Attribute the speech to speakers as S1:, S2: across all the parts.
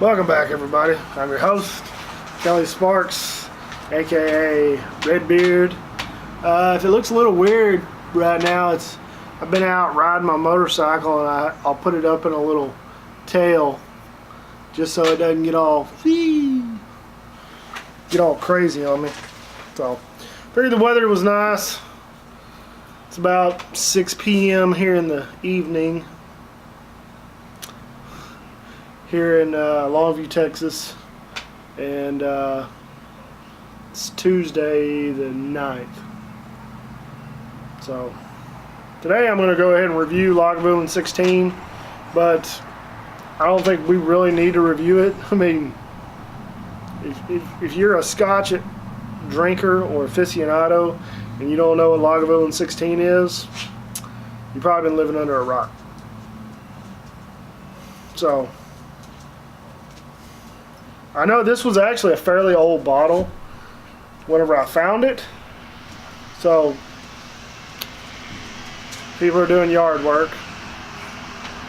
S1: Welcome back, everybody. I'm your host, Kelly Sparks, aka Redbeard. If it looks a little weird right now, I've been out riding my motorcycle, and I'll put it up in a little tail just so it doesn't get all crazy on me. So, figured the weather was nice. It's about 6 p.m. here in the evening, here in Longview, Texas, and it's Tuesday the 9th. So today I'm going to go ahead and review Lagavulin 16, but I don't think we really need to review it. I mean, if you're a Scotch drinker or aficionado and you don't know what Lagavulin 16 is, you've probably been living under a rock. So I know this was actually a fairly old bottle whenever I found it. So people are doing yard work.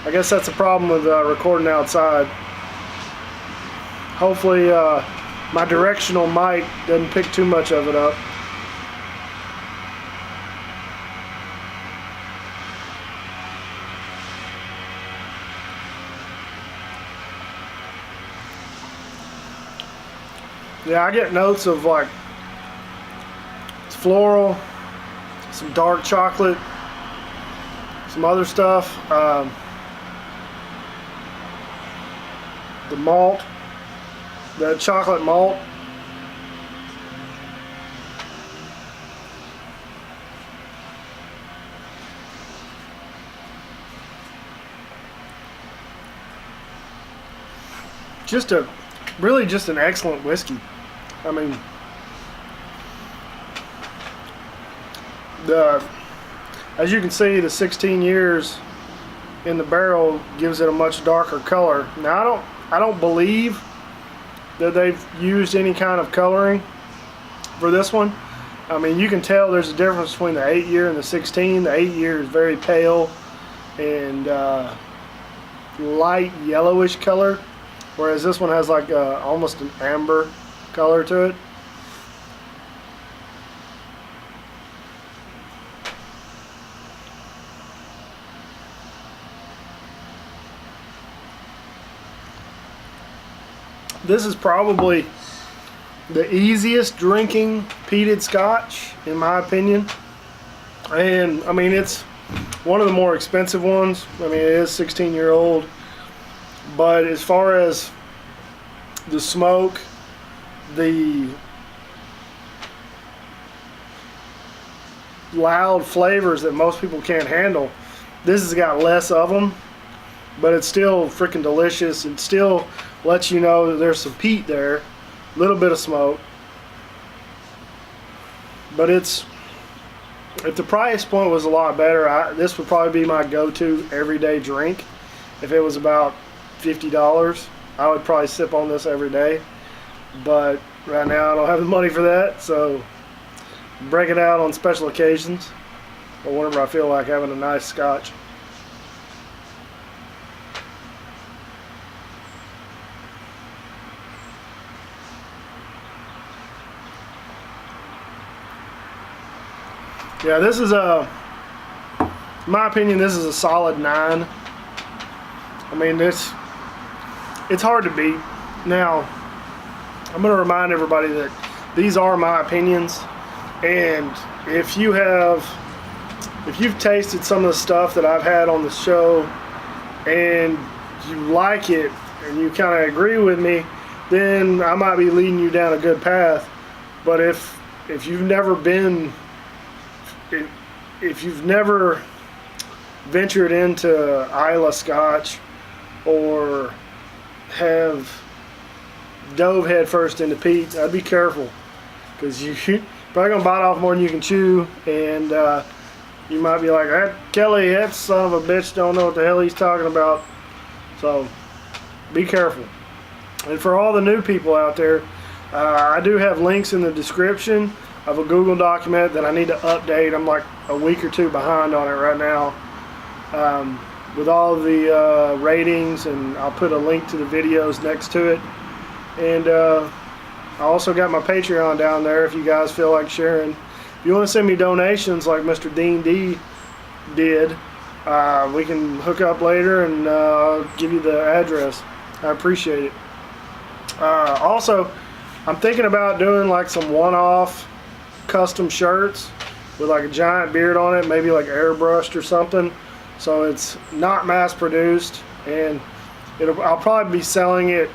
S1: I guess that's the problem with recording outside. Hopefully my directional mic doesn't pick too much of it up. Yeah, I get notes of like it's floral, some dark chocolate, some other stuff. The malt, the chocolate malt. Really just an excellent whiskey. I mean, as you can see, the 16 years in the barrel gives it a much darker color. Now, I don't believe that they've used any kind of coloring for this one. I mean, you can tell there's a difference between the 8-year and the 16. The 8-year is very pale and light yellowish color, whereas this one has like almost an amber color to it. This is probably the easiest drinking peated Scotch, in my opinion. And I mean, it's one of the more expensive ones. I mean, it is 16-year-old. But as far as the smoke, the loud flavors that most people can't handle, this has got less of them, but it's still freaking delicious. It still lets you know that there's some peat there, a little bit of smoke. But if the price point was a lot better, this would probably be my go-to everyday drink. If it was about $50, I would probably sip on this every day, but right now I don't have the money for that, so break it out on special occasions or whenever I feel like having a nice Scotch. Yeah, this is in my opinion, this is a solid 9. I mean, it's hard to beat. Now, I'm going to remind everybody that these are my opinions, and if you've tasted some of the stuff that I've had on the show and you like it and you kind of agree with me, then I might be leading you down a good path. But if you've never ventured into Islay Scotch or have dove head first into peat, I'd be careful, because you're probably gonna bite off more than you can chew, and you might be like, that Kelly, that son of a bitch don't know what the hell he's talking about. So be careful. And for all the new people out there, I do have links in the description of a Google document that I need to update. I'm like a week or two behind on it right now. with all the ratings, and I'll put a link to the videos next to it. And I also got my Patreon down there if you guys feel like sharing. If you want to send me donations like Mr. Dean D did, we can hook up later and give you the address. I appreciate it. Also, I'm thinking about doing like some one-off custom shirts with like a giant beard on it, maybe like airbrushed or something, so it's not mass produced, and I'll probably be selling it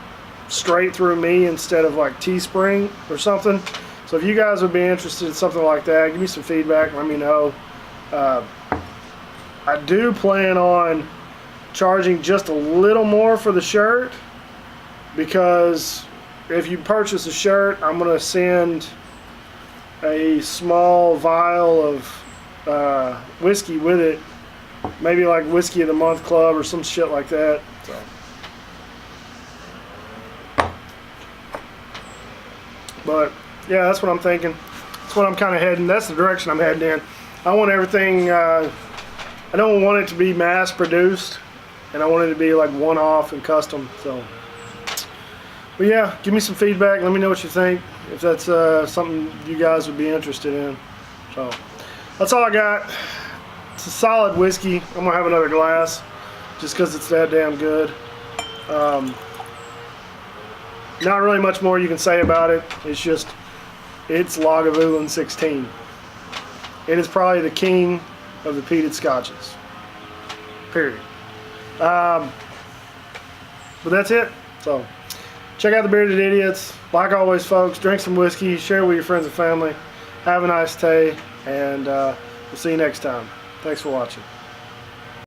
S1: straight through me instead of like Teespring or something. So if you guys would be interested in something like that, give me some feedback, let me know. I do plan on charging just a little more for the shirt, because if you purchase a shirt, I'm going to send a small vial of whiskey with it, maybe like Whiskey of the Month Club or some shit like that. So. But yeah, that's what I'm thinking. That's what I'm kind of heading. That's the direction I'm heading in. I want everything. I don't want it to be mass produced, and I want it to be like one-off and custom. So, but yeah, give me some feedback. Let me know what you think, if that's something you guys would be interested in. So that's all I got. It's a solid whiskey. I'm gonna have another glass just because it's that damn good. Not really much more you can say about it. It's just, it's Lagavulin 16. It is probably the king of the peated scotches. Period. But that's it. So check out the Bearded Idiots. Like always, folks, drink some whiskey, share with your friends and family. Have a nice day, and we'll see you next time. Thanks for watching.